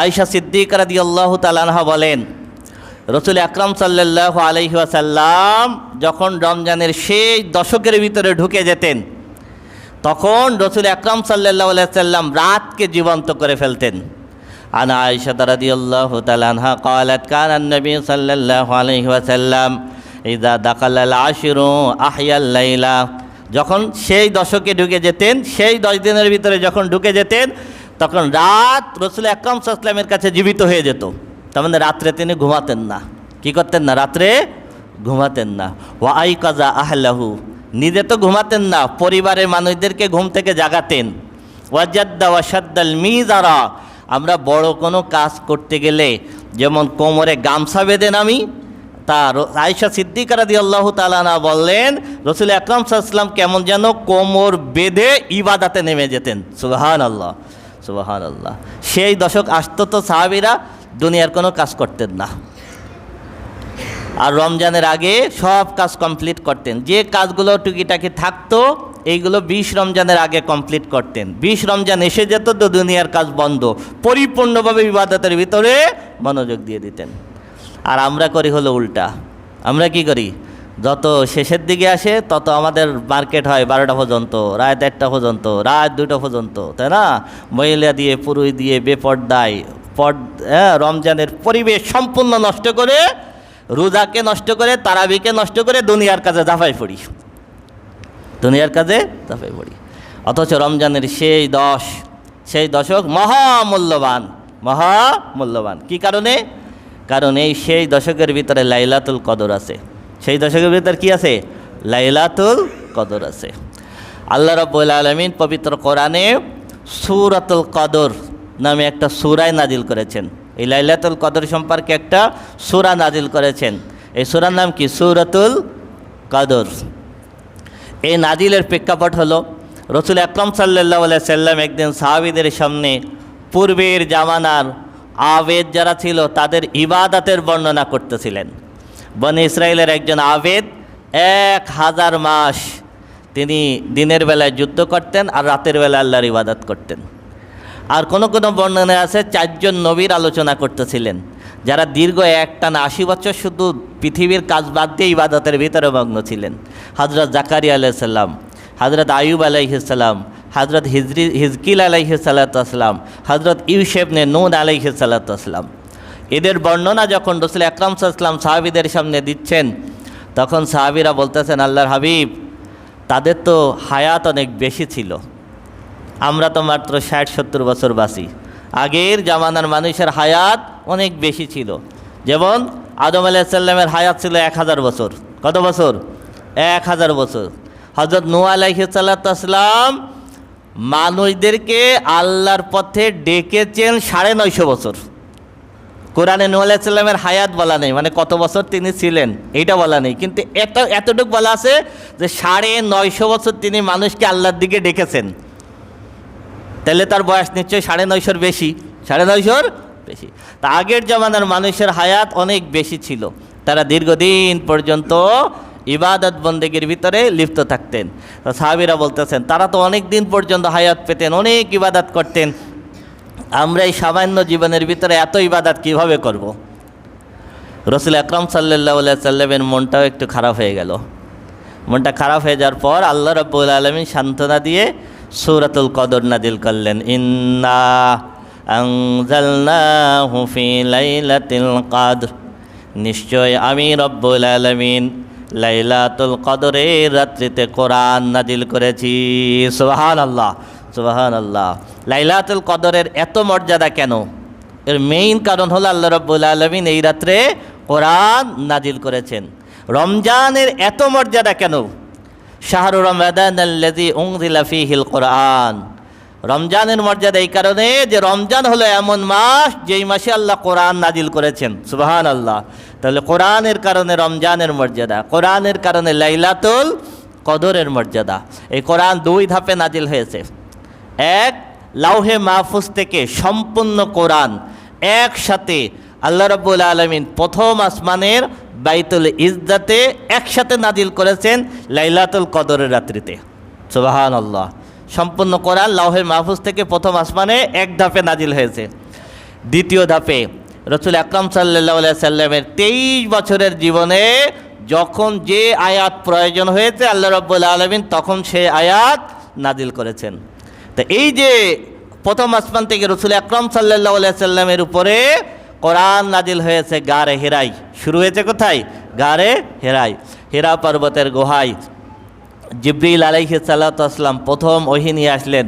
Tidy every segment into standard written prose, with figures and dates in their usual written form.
আয়েশা সিদ্দিকা রাদিয়াল্লাহু তাআলা আনহা বলেন, রাসূল আকরাম সাল্লাল্লাহু আলাইহি ওয়াসাল্লাম যখন রমজানের সেই দশকের ভিতরে ঢুকে যেতেন, তখন রাসূল আকরাম সাল্লাল্লাহু আলাইহি ওয়াসাল্লাম রাতকে জীবন্ত করে ফেলতেন। আন আয়েশা রাদিয়াল্লাহু তাআলা আনহা ক্বালাত কানা নবী সাল্লাল্লাহু আলাইহি ওয়াসাল্লাম ইযা দাখালাল আশরু আহয়াল লাইলা, যখন সেই দশকে ঢুকে যেতেন, সেই 10 দিনের ভিতরে যখন ঢুকে যেতেন, তখন রাত রাসূল আকরাম সাল্লাল্লাহু আলাইহি ওয়াসাল্লামের কাছে জীবিত হয়ে যেত। তার মানে রাত্রে তিনি ঘুমাতেন না। কি করতেন না? রাত্রে ঘুমাতেন না। ওয়া আইকাযা আহলাহু, নিজে তো ঘুমাতেন না, পরিবারের মানুষদেরকে ঘুম থেকে জাগাতেন। ওয়াজাদ্দা ওয়াশাদ্দাল মিজারা, আমরা বড় কোনো কাজ করতে গেলে যেমন কোমরে গামছা বেঁধে নামি, তা আয়েশা সিদ্দিকা রাদিয়াল্লাহু তাআলা আনহা বললেন, রাসূল আকরাম সাল্লাল্লাহু আলাইহি ওয়াসাল্লাম কেমন যেন কোমর বেঁধে ইবাদতে নেমে যেতেন। সুবহানাল্লাহ, সুবহানাল্লাহ। সেই দশক আসতো তো সাহাবীরা দুনিয়ার কোনো কাজ করতেন না, আর রমজানের আগে সব কাজ কমপ্লিট করতেন। যে কাজগুলো টুকিটাকি থাকতো এইগুলো 20 রমজানের আগে কমপ্লিট করতেন। 20 রমজান এসে যেত তো দুনিয়ার কাজ বন্ধ, পরিপূর্ণভাবে ইবাদতের ভিতরে মনোযোগ দিয়ে দিতেন। আর আমরা করি হলো উল্টা। আমরা কি করি? যত শেষের দিকে আসে তত আমাদের মার্কেট হয় 12টা পর্যন্ত, রাত 1টা পর্যন্ত, রাত 2টা পর্যন্ত, তাই না? মহিলা দিয়ে, পুরুষ দিয়ে, বেপর্দায় রমজানের পরিবেশ সম্পূর্ণ নষ্ট করে, রোজাকে নষ্ট করে, তারাবিকে নষ্ট করে দুনিয়ার কাজে ঝাঁপাই পড়ি, দুনিয়ার কাজে ঝাঁপাই পড়ি। অথচ রমজানের সেই দশক মহামূল্যবান, মহামূল্যবান। কি কারণে? কারণ সেই দশকের ভিতরে লাইলাতুল কদর আছে। সেই দশকের ভিতরে কি আছে? লাইলাতুল কদর আছে। আল্লাহ রাব্বুল আলামিন পবিত্র কোরআনে সূরাতুল কদর নামে একটা সূরা নাজিল করেছেন। এই লাইলাতুল কদর সম্পর্কে একটা সূরা নাজিল করেছেন। এই সূরার নাম কি? সূরাতুল কদর। এই নাজিলের প্রেক্ষাপট হলো, রাসূল আকরাম সাল্লাল্লাহু আলাইহি ওয়াসাল্লাম একদিন সাহাবীদের সামনে পূর্বের জামানার আবেদ যারা ছিল তাদের ইবাদতের বর্ণনা করতেছিলেন। বনি ইসরায়েলের একজন আবেদ 1000 মাস তিনি দিনের বেলায় যুদ্ধ করতেন আর রাতের বেলা আল্লাহর ইবাদত করতেন। আর কোনো কোনো বর্ণনায় আছে 4 জন নবীর আলোচনা করতেছিলেন, যারা দীর্ঘ একটানা 80 বছর শুধু পৃথিবীর কাজ বাদ দিয়ে ইবাদতের ভিতরে মগ্ন ছিলেন। হযরত জাকারিয়া আলাইহিস সালাম, হযরত আইয়ুব আলাইহিস সালাম, হযরত হিজকিল আলাইহিস সালাতু ওয়াসসালাম, হযরত ইউসুফ নে নূন আলাইহিস সালাতু ওয়াসসালাম। এদের বর্ণনা যখন রাসূল আকরাম সাল্লাল্লাহু আলাইহি ওয়াসাল্লাম সাহাবীদের সামনে দিচ্ছেন, তখন সাহাবীরা বলতেছেন, আল্লাহর হাবিব, তাদের তো হায়াত অনেক বেশি ছিল, আমরা তো মাত্র 60-70 বছর বাঁচি। আগের জামানার মানুষের হায়াত অনেক বেশি ছিল। যেমন আদম আলাইহিস সালামের হায়াত ছিল 1000 বছর। কত বছর? 1000 বছর। হযরত নূহ আলাইহিস সালাতু ওয়াসসালাম মানুষদেরকে আল্লাহর পথে ডেকেছেন 950 বছর। কোরআনে নূহ আলাইহিস সালামের হায়াত বলা নেই, মানে কত বছর তিনি ছিলেন এইটা বলা নেই, কিন্তু এতটুকু বলা আছে যে 950 বছর তিনি মানুষকে আল্লাহর দিকে ডেকেছেন। তাহলে তার বয়স নিশ্চয়ই 950-র বেশি, 950-র বেশি। তা আগের জামানার মানুষের হায়াত অনেক বেশি ছিল, তারা দীর্ঘদিন পর্যন্ত ইবাদত বন্দেগীর ভিতরে লিপ্ত থাকতেন। তো সাহাবীরা বলতেছেন, তারা তো অনেক দিন পর্যন্ত হায়াত পেতেন, অনেক ইবাদত করতেন, আমরা এই সামান্য জীবনের ভিতরে এত ইবাদত কিভাবে করব? রাসূল আকরাম সাল্লাল্লাহু আলাইহি ওয়াসাল্লামের মনটাও একটু খারাপ হয়ে গেল। মনটা খারাপ হয়ে যাওয়ার পর আল্লাহ রাব্বুল আলামিন সান্ত্বনা দিয়ে সূরাতুল কদর নাজিল করলেন। ইন্না আনজালনাহু ফি লাইলাতিল কদর, নিশ্চয় আমি রব্বুল আলামিন লাইলাতুল কদরের রাত্রিতে কোরআন নাজিল করেছি। সুবহানাল্লাহ, সুবহানাল্লাহ। লাইলাতুল কদরের এত মর্যাদা কেন? এর মেইন কারণ হলো আল্লাহ রাব্বুল আলামিন এই রাত্রে কোরআন নাজিল করেছেন। রমজানের এত মর্যাদা কেন? শাহরু রমাদানাল্লাযী উনজিলা ফীহিল কোরআন। রমজানের মর্যাদা এই কারণে যে রমজান হলো এমন মাস যেই মাসে আল্লাহ কোরআন নাজিল করেছেন। সুবহানাল্লাহ। তাহলে কোরআনের কারণে রমজানের মর্যাদা, কোরআনের কারণে লাইলাতুল কদরের মর্যাদা। এই কোরআন 2 ধাপে নাজিল হয়েছে। এক, লাউহে মাহফুজ থেকে সম্পূর্ণ কোরআন একসাথে আল্লাহ রাব্বুল আলামিন প্রথম আসমানের বাইতুল ইজ্জাতে একসাথে নাজিল করেছেন লাইলাতুল কদরের রাত্রিতে। সুবহানাল্লাহ। সম্পূর্ণ কোরআন লাউহে মাহফুজ থেকে প্রথম আসমানে এক ধাপে নাজিল হয়েছে। দ্বিতীয় ধাপে রসুল আকরাম সাল্লাল্লাহু আলাইহি সাল্লামের 23 বছরের জীবনে যখন যে আয়াত প্রয়োজন হয়েছে আল্লাহ রাব্বুল আলামিন তখন সেই আয়াত নাজিল করেছেন। তো এই যে প্রথম আসমান থেকে রসুল আকরাম সাল্লাল্লাহু আলাইহি সাল্লামের উপরে কোরআন নাজিল হয়েছে গারে হিরায়। শুরু হয়েছে কোথায়? গারে হিরায়, হিরা পর্বতের গুহায়। জিবরিল আলাইহিস সালাতু ওয়াস সালাম প্রথম ওহী নিয়ে আসলেন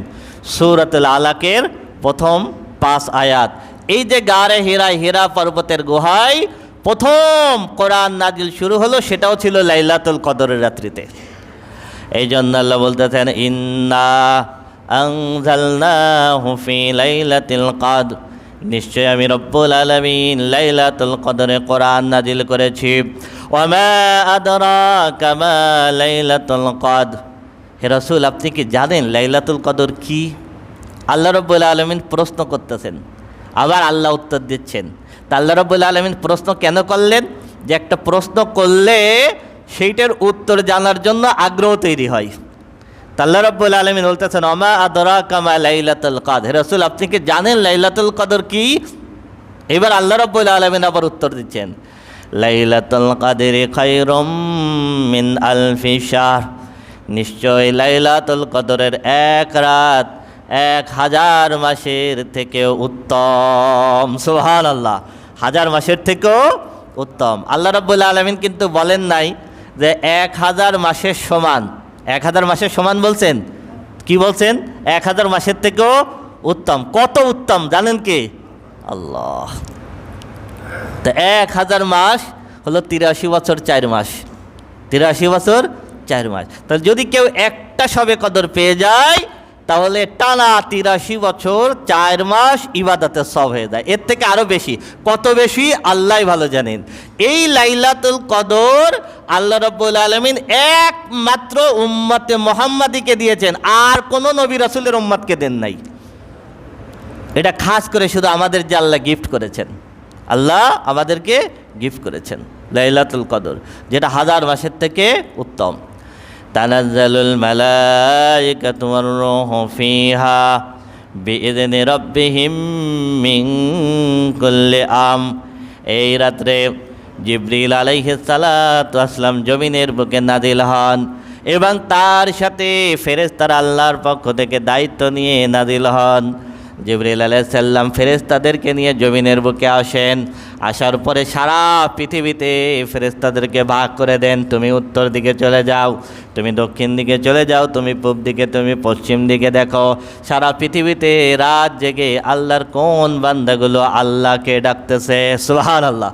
সূরাতুল আলাকের প্রথম 5 আয়াত। এই যে গারে হিরায়, হিরা পর্বতের গুহায় প্রথম কোরআন নাজিল শুরু হলো, সেটাও ছিল লাইলাতুল কদরের রাত্রিতে। এই জন্য আল্লাহ বলতেছেন, ইন্না আনজালনাহু ফি লাইলাতিল কদর, নিশ্চয় আমি রব্বুল আলামিন লাইলাতুল কদরে কোরআন নাজিল করেছি। ওয়া মা আদরাকা মা লাইলাতুল কদর, হে রাসূল আপনি কি জানেন লাইলাতুল কদর কি? আল্লাহ রব্বুল আলামিন প্রশ্ন করতেছেন, আবার আল্লাহ উত্তর দিচ্ছেন। তা আল্লাহ রব্বুল আলামিন প্রশ্ন কেন করলেন? যে একটা প্রশ্ন করলে সেইটার উত্তর জানার জন্য আগ্রহ তৈরি হয়। তা আল্লাহ রব্বুল আলামিন বলতেছেন, ওমা আদরাকা মা লাইলাতুল কদর, হে রাসূল আপনি কি জানেন লাইলাতুল কদর কি? এবার আল্লাহ রব্বুল আলামিন আবার উত্তর দিচ্ছেন, লাইলাতুল কদরি খায়রুম মিন আলফি শাহর, নিশ্চয় লাইলাতুল কদরের এক রাত 1000 মাসের থেকেও উত্তম। সুবহানাল্লাহ, 1000 মাসের থেকেও উত্তম। আল্লাহ রাব্বুল আলামিন কিন্তু বলেন নাই যে 1000 মাসের সমান। 1000 মাসের সমান বলছেন? কি বলছেন? 1000 মাসের থেকেও উত্তম। কত উত্তম জানেন কি? আল্লাহ। তো 1000 মাস হলো 83 বছর 4 মাস। 83 বছর 4 মাস। তাহলে যদি কেউ একটা শবে কদর পেয়ে যায় তাহলে টানা 83 বছর 4 মাস ইবাদতের সওয়াব হয়ে যায়। এর থেকে আরও বেশি, কত বেশি আল্লাহই ভালো জানেন। এই লাইলাতুল কদর আল্লাহ রাব্বুল আলামিন একমাত্র উম্মতে মুহাম্মাদিকে দিয়েছেন, আর কোনো নবী রাসূলের উম্মতকে দেন নাই। এটা খাস করে শুধু আমাদের যে আল্লাহ গিফট করেছেন, আল্লাহ আমাদেরকে গিফট করেছেন লাইলাতুল কদর, যেটা 1000 মাসের থেকে উত্তম। তানাজ্জালুল মালাইকাতু ওয়ার রূহু ফিহা বিইذনি রাব্বিহিম মিন কুল্লি আম, এই রাত্রে জিবরিল আলাইহিস সালাতু ওয়াস সালাম জমিনের বুকে নাজিল হন এবং তার সাথে ফেরেশতারা আল্লাহর পক্ষ থেকে দায়িত্ব নিয়ে নাজিল হন। জিবরিল আলাইহিস সালাম ফেরেশতাদেরকে নিয়ে জমিনের বুকে আসেন। আসার পরে সারা পৃথিবীতে ফেরেশতাদেরকে ভাগ করে দেন, তুমি উত্তর দিকে চলে যাও, তুমি দক্ষিণ দিকে চলে যাও, তুমি পূব দিকে, তুমি পশ্চিম দিকে দেখো। সারা পৃথিবীতে রাত জেগে আল্লাহর কোন বান্দাগুলো আল্লাহকে ডাকতেছে। সুবহানাল্লাহ।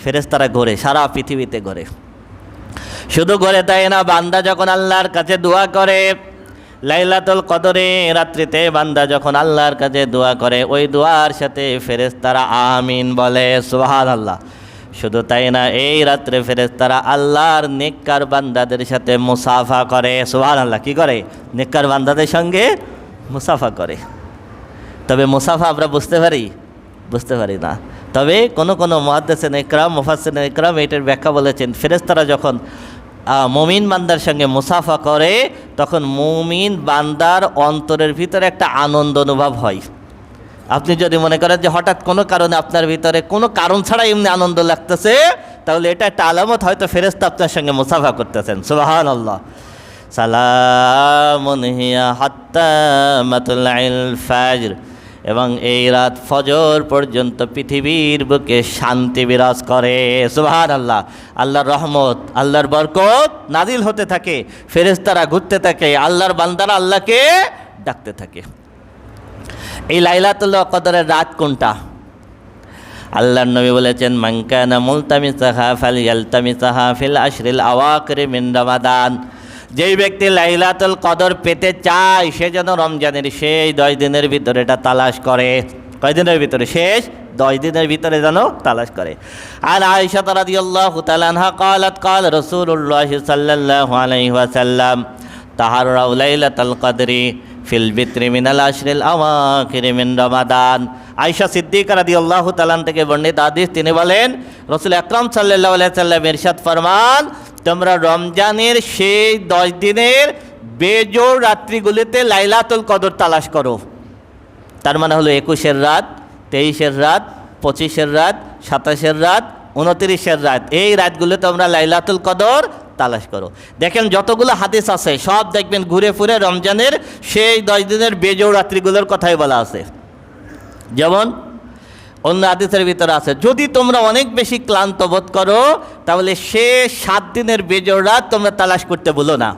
ফেরেশতারা ঘোরে, সারা পৃথিবীতে ঘোরে। শুধু ঘোরে তাই না, বান্দা যখন আল্লাহর কাছে দোয়া করে লাইলাতুল কদরে রাত্রিতে, বান্দা যখন আল্লাহর কাছে দোয়া করে ওই দোয়ার সাথে ফেরেশতারা আমিন বলে। সুবহানাল্লাহ। শুধু তাই না, এই রাত্রে ফেরেশতারা আল্লাহর নেককার বান্দাদের সাথে মুসাফা করে। সুবহানাল্লাহ। কি করে? নেককার বান্দাদের সঙ্গে মুসাফা করে। তবে মুসাফা আমরা বুঝতে পারি? বুঝতে পারি না। তবে কোনো কোনো মুহাদ্দিসিন ইকরাম, মুফাসসিরিন ইকরাম এটার ব্যাখ্যা বলেছেন, ফেরেশতারা যখন মুমিন বান্দার সঙ্গে মুসাফা করে তখন মুমিন বান্দার অন্তরের ভিতরে একটা আনন্দ অনুভব হয়। আপনি যদি মনে করেন যে হঠাৎ কোনো কারণে আপনার ভিতরে কোনো কারণ ছাড়া এমনি আনন্দ লাগতেছে, তাহলে এটা একটা আলামত, হয়তো ফেরেশতা আপনার সঙ্গে মুসাফা করতেছেন। সুবহানাল্লাহ। সালামুন হিয়া হাত্তা মাতলাইল ফাজর, এবং এই রাত ফজর পর্যন্ত পৃথিবীর বুকে শান্তি বিরাজ করে। সুবহানাল্লাহ। আল্লাহর রহমত, আল্লাহর বরকত নাজিল হতে থাকে, ফেরেশতারা ঘুরতে থাকে, আল্লাহর বান্দারা আল্লাহকে ডাকতে থাকে। এই লাইলাতুল কদরের রাত কোনটা? আল্লাহর নবী বলেছেন, মান কানা মুলতামিসাহা ফালইয়ালতামিসাহা ফিল আশরিল আওয়াখির মিন রমাদান, যেই ব্যক্তি লাইলাতুল কদর পেতে চায় সে যেন রমজানের শেষ 10 দিনের ভিতরে এটা তালাশ করে। কয় দিনের ভিতরে? শেষ 10 দিনের ভিতরে যেন তালাশ করে। আর আয়েশা রাদিয়াল্লাহু তাআলা আনহা قالت قال رسول الله صلى الله عليه وسلم তাহাররাউ লাইলাতুল কদরি ফিল বিত্রি মিনাল আশরিল আওয়াখির মিন রমাদান। আয়েশা সিদ্দিকা রাদিয়াল্লাহু তাআলা থেকে বর্ণিত হাদিস, তিনি বলেন রাসূল আকরাম সাল্লাল্লাহু আলাইহি ওয়াসাল্লাম ইরশাদ ফরমান, তোমরা রমজানের সেই 10 দিনের বেজোড় রাত্রিগুলিতে লাইলাতুল কদর তালাশ করো। তার মানে হলো 21-এর রাত, 23-এর রাত, 25-এর রাত, 27-এর রাত, 29-এর রাত, এই রাতগুলো তোমরা লাইলাতুল কদর তালাশ করো। দেখেন যতগুলো হাদিস আছে সব দেখবেন ঘুরে ফিরে রমজানের সেই 10 দিনের বেজোড় রাত্রিগুলোর কথাই বলা আছে। যেমন অন্য হাদিসের ভিতরে আছে, যদি তোমরা অনেক বেশি ক্লান্ত বোধ করো তাহলে সে 7 দিনের বেজোড় রাত তোমরা তালাশ করতে বলো না।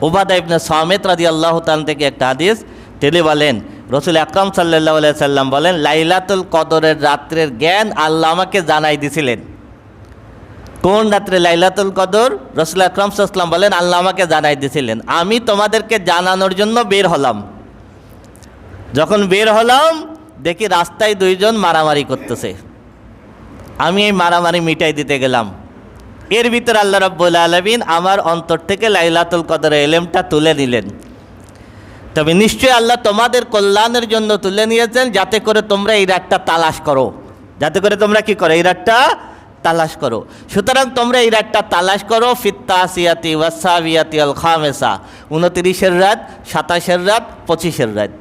উবাদা ইবনে সামিত রাদিয়াল্লাহু তাআলা থেকে একটা হাদিস, তিনি বলেন রাসূল আকরাম সাল্লাল্লাহু আলাইহি সাল্লাম বলেন, লাইলাতুল কদরের রাত্রের জ্ঞান আল্লাহ আমাকে জানাই দিয়েছিলেন। কোন রাত্রে লাইলাতুল কদর? রাসূল আকরাম সাল্লাল্লাহু আলাইহি সাল্লাম বলেন, আল্লাহ আমাকে জানাই দিয়েছিলেন। আমি তোমাদেরকে জানানোর জন্য বের হলাম। যখন বের হলাম দেখি রাস্তায় 2 জন মারামারি করতেছে। আমি এই মারামারি মিটাই দিতে গেলাম। এর ভিতরে আল্লাহ রাব্বুল আলামিন আমার অন্তর থেকে লাইলাতুল কদরের ইলমটা তুলে নিলেন। তবে নিশ্চয়ই আল্লাহ তোমাদের কল্যাণের জন্য তুলে নিয়েছেন, যাতে করে তোমরা এই রাতটা তালাশ করো, যাতে করে তোমরা কি করো, এই রাতটা তালাশ করো। সুতরাং তোমরা এই রাতটা তালাশ করো। ফিত্তাসিয়াতি ওয়াসাবিয়াতি আল খামেসা, 29-এর রাত, 27-এর রাত, 25-এর রাত।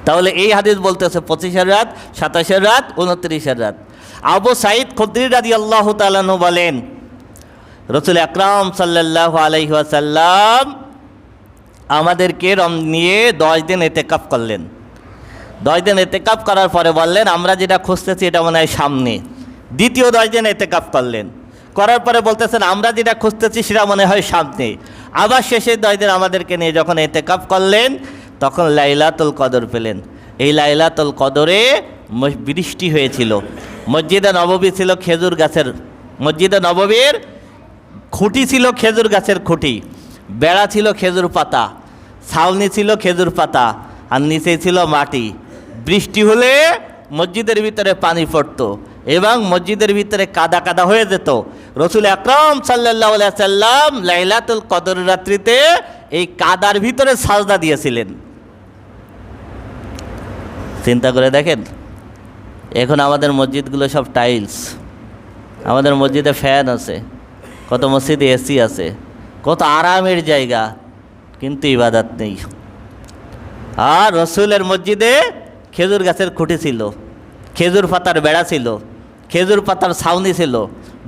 তাহলে এই হাদিস বলতেছে 25-এর রাত, 27-এর রাত, 29-এর রাত। আবু সাঈদ খুদরি রাদিয়াল্লাহু তাআলা আনহু বলেন, রাসূল আকরাম সাল্লাল্লাহু আলাইহি ওয়াসাল্লাম আমাদেরকে নিয়ে 10 দিন ইতিকাফ করলেন। 10 দিন ইতিকাফ করার পরে বললেন, আমরা যেটা খুঁজতেছি এটা মনে হয় সামনে। দ্বিতীয় 10 দিন ইতিকাফ করলেন, করার পরে বলতেছেন আমরা যেটা খুঁজতেছি সেটা মনে হয় সামনে। আবার শেষে 10 দিন আমাদেরকে নিয়ে যখন ইতিকাফ করলেন তখন লাইলাতুল কদর পেলেন। এই লাইলাতুল কদরে বৃষ্টি হয়েছিল। মসজিদে নববী ছিল খেজুর গাছের, মসজিদে নববীর খুঁটি ছিল খেজুর গাছের খুঁটি, বেড়া ছিল খেজুর পাতা, ছাউনি ছিল খেজুর পাতা, আর নিচে ছিল মাটি। বৃষ্টি হলে মসজিদের ভিতরে পানি পড়তো এবং মসজিদের ভিতরে কাদা কাদা হয়ে যেত। রাসূল আকরাম সাল্লাল্লাহু আলাইহি সাল্লাম লাইলাতুল কদর রাত্রিতে এই কাদার ভিতরে সাজদা দিয়েছিলেন। চিন্তা করে দেখেন, এখন আমাদের মসজিদগুলো সব টাইলস, আমাদের মসজিদে ফ্যান আছে, কত মসজিদে এসি আছে, কত আরামের জায়গা, কিন্তু ইবাদত নেই। আর রসুলের মসজিদে খেজুর গাছের খুঁটি ছিল, খেজুর পাতার বেড়া ছিল, খেজুর পাতার ছাউনি ছিল,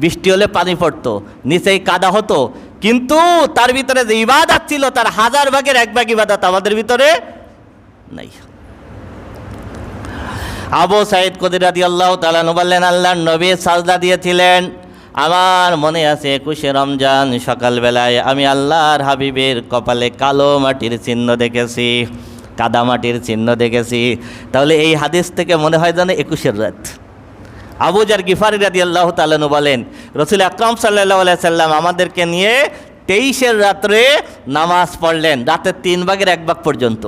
বৃষ্টি হলে পানি পড়তো, নিচেই কাদা হতো, কিন্তু তার ভিতরে যে ইবাদত ছিল তার 1000 ভাগের 1 ভাগ ইবাদত আমাদের ভিতরে নাই। আবু সাঈদ খুদরি রাদিয়াল্লাহু তাআলা আনহু বললেন, আল্লাহর নবী সাজদা দিয়েছিলেন। আমার মনে আছে 21শে রমজান সকালবেলায় আমি আল্লাহর হাবিবের কপালে কালো মাটির চিহ্ন দেখেছি, কাদা মাটির চিহ্ন দেখেছি। তাহলে এই হাদিস থেকে মনে হয় যেন 21-এর রাত। আবু জার গিফারি রাদিয়াল্লাহু তাআলা আনহু বলেন, রাসূল আকরাম সাল্লাল্লাহু আলাইহি সাল্লাম আমাদেরকে নিয়ে 23-এর রাত্রে নামাজ পড়লেন, রাতের 3 ভাগের 1 ভাগ পর্যন্ত।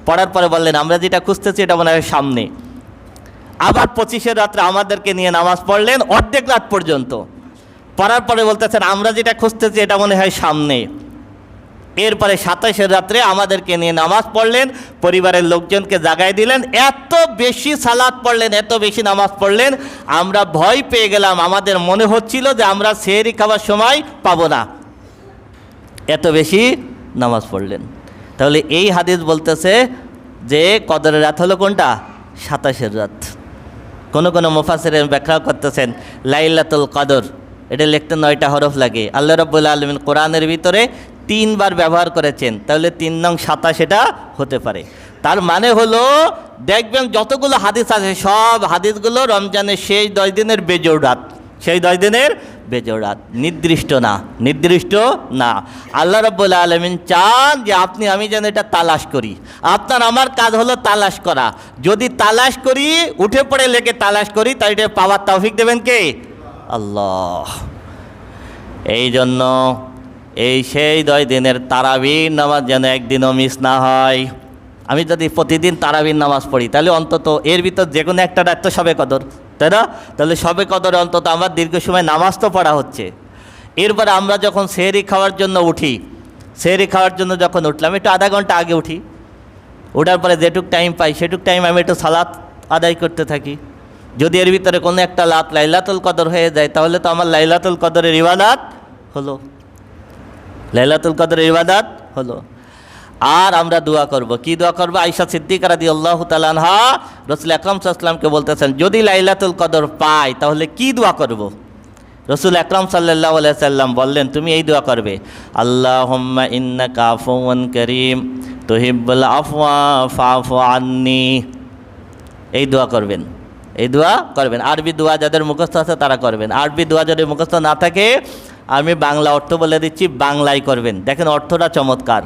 পড়ার পরে বললেন, আমরা যেটা খুঁজতেছি এটা মনে হয় সামনে। আবার 25-এর রাত্রে আমাদেরকে নিয়ে নামাজ পড়লেন অর্ধেক রাত পর্যন্ত। পড়ার পরে বলতেছেন, আমরা যেটা খুঁজতেছি এটা মনে হয় সামনে। এরপরে 27-এর রাত্রে আমাদেরকে নিয়ে নামাজ পড়লেন, পরিবারের লোকজনকে জাগায় দিলেন, এত বেশি সালাত পড়লেন, এত বেশি নামাজ পড়লেন, আমরা ভয় পেয়ে গেলাম। আমাদের মনে হচ্ছিল যে আমরা সেহরি খাবার সময় পাবো না, এত বেশি নামাজ পড়লেন। তাহলে এই হাদিস বলতেছে যে কদরের রাত হলো কোনটা? 27-এর রাত। কোনো কোনো মুফাসসিরিন ব্যাখ্যা করতেছেন লাইলাতুল কদর, এটা লিখতে 9টা হরফ লাগে। আল্লাহ রাব্বুল আলামিন কোরআনের ভিতরে 3 বার ব্যবহার করেছেন, তাহলে 3 নং 27 এটা হতে পারে। তার মানে হলো দেখবেন যতগুলো হাদিস আছে সব হাদিসগুলো রমজানের শেষ 10 দিনের বেজোড় রাত, সেই 10 দিনের বেজোড় রাত, নির্দিষ্ট না, নির্দিষ্ট না। আল্লাহ রাব্বুল আলামিন চান যে আপনি আমি যেন এটা তালাশ করি। আপনার আমার কাজ হলো তালাশ করা। যদি তালাশ করি, উঠে পড়ে লেগে তালাশ করি, তাই এটা পাওয়ার তৌফিক দেবেন কে? আল্লাহ। এই জন্য এই সেই 10 দিনের তারাবির নামাজ যেন একদিনও মিস না হয়। আমি যদি প্রতিদিন তারাবির নামাজ পড়ি তাহলে অন্তত এর ভিতর যে কোনো একটা রাত তো সবে কদর, তাই না? তাহলে সবে কদরে অন্তত আমার দীর্ঘ সময় নামাজ তো পড়া হচ্ছে। এরপরে আমরা যখন সেহরি খাওয়ার জন্য উঠি, সেহরি খাওয়ার জন্য যখন উঠলাম একটু আধা ঘন্টা আগে উঠি, ওঠার পরে যেটুক টাইম পাই সেটুক টাইম আমি একটু সালাত আদায় করতে থাকি। যদি এর ভিতরে কোনো একটা রাত লাইলাতুল কদর হয়ে যায় তাহলে তো আমার লাইলাতুল কদরের ইবাদত হলো, লাইলাতুল কদরের ইবাদত হলো। আর আমরা দোয়া করব। কি দোয়া করব? আয়েশা সিদ্দিকা রাদিয়াল্লাহু তাআলা আনহা রাসূল আকরাম সাল্লাল্লাহু আলাইহি ওয়াসাল্লামকে বলতেছেন, যদি লাইলাতুল কদর পাই তাহলে কি দোয়া করব? রাসূল আকরাম সাল্লাল্লাহু আলাইহি ওয়াসাল্লাম বললেন, তুমি এই দোয়া করবে, আল্লাহুম্মা ইন্নাকা আফুউন কারীম তুহিব্বুল আফওয়া ফাআফু আন্নী। এই দোয়া করবেন, এই দোয়া করবেন। আরবি দোয়া যাদের মুখস্থ আছে তারা করবেন, আরবি দোয়া যদি মুখস্থ না থাকে আমি বাংলা অর্থ বলে দিচ্ছি, বাংলায় করবেন। দেখেন অর্থটা চমৎকার,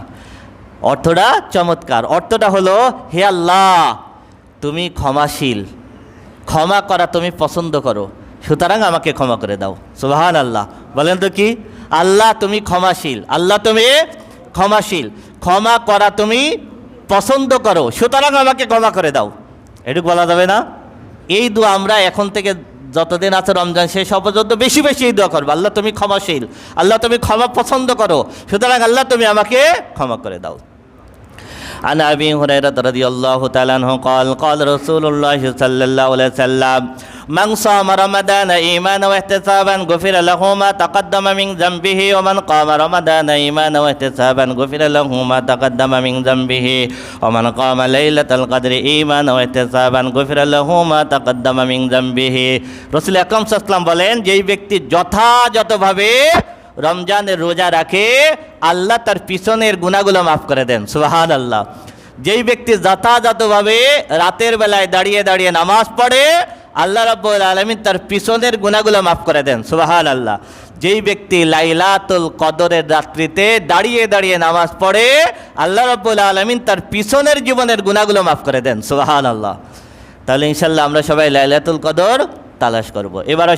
অর্থটা চমৎকার। অর্থটা হলো, হে আল্লাহ তুমি ক্ষমাশীল, ক্ষমা করা তুমি পছন্দ করো, সুতরাং আমাকে ক্ষমা করে দাও। সুবহানাল্লাহ, বলেন তো কি? আল্লাহ তুমি ক্ষমাশীল, আল্লাহ তুমি ক্ষমাশীল, ক্ষমা করা তুমি পছন্দ করো, সুতরাং আমাকে ক্ষমা করে দাও। এটুকু বলা যাবে না? এই দোয়া আমরা এখন থেকে যতদিন আছে রমজান শেষ হওয়া পর্যন্ত বেশি বেশি এই দোয়া করবো, আল্লাহ তুমি ক্ষমাশীল, আল্লাহ তুমি ক্ষমা পছন্দ করো, সুতরাং আল্লাহ তুমি আমাকে ক্ষমা করে দাও। عن أبي هريرة رضي الله تعالى عنه قال قال رسول الله صلى الله عليه وسلم من صام رمضان إيمانا واحتسابا غفر له ما تقدم من ذنبه ومن قام رمضان إيمانا واحتسابا غفر له ما تقدم من ذنبه ومن قام ليلة القدر إيمانا واحتسابا غفر له ما تقدم من ذنبه। রাসূল আকরাম সাল্লাল্লাহু আলাইহি ওয়াসাল্লাম বলেন, যেই ব্যক্তি যথাযথভাবে রমজানের রোজা রাখে আল্লাহ তার পিছনের গুনাহগুলো মাফ করে দেন। সুবহানাল্লাহ। যেই ব্যক্তি যথাযথভাবে রাতের বেলায় দাঁড়িয়ে দাঁড়িয়ে নামাজ পড়ে আল্লাহ রাব্বুল আলামিন তার পিছনের গুনাহগুলো মাফ করে দেন। সুবহানাল্লাহ। যেই ব্যক্তি লাইলাতুল কদরের রাত্রিতে দাঁড়িয়ে দাঁড়িয়ে নামাজ পড়ে আল্লাহ রাব্বুল আলামিন তার পিছনের জীবনের গুনাহগুলো মাফ করে দেন। সুবহানাল্লাহ। তাহলে ইনশাআল্লাহ আমরা সবাই লাইলাতুল কদর তালাশ করব। এবার